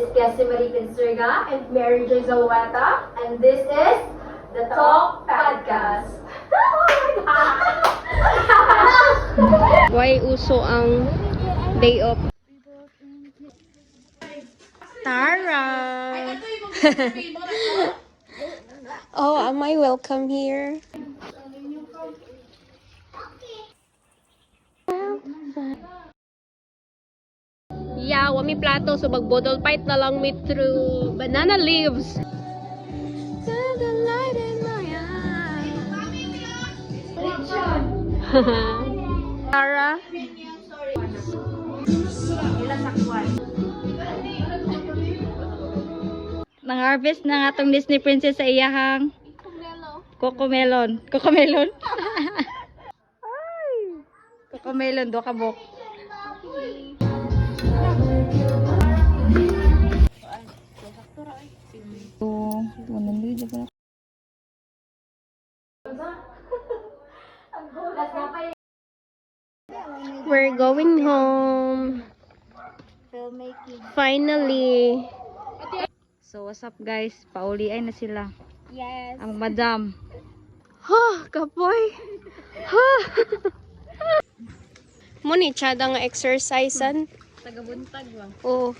is Cassie Marie Pinsurga and Mary J. Zawata, and this is the Talk Podcast. Why uso ang day off? Tara! Oh, am I welcome here? Yeah, wami plato so magbottle fight na lang me through banana leaves. The light in my eye. Tara. Nang-harvest na nga tong Disney Princess sa iyahang Cocomelon. Cocomelon? Ay! Cocomelon, do kabok. We're going home. Finally. So, what's up guys? Pauliay na sila. Yes. Ang madam. Ha, kapoy. Ha. Muni chada nga exercisean. Tagabuntag ba? Oh.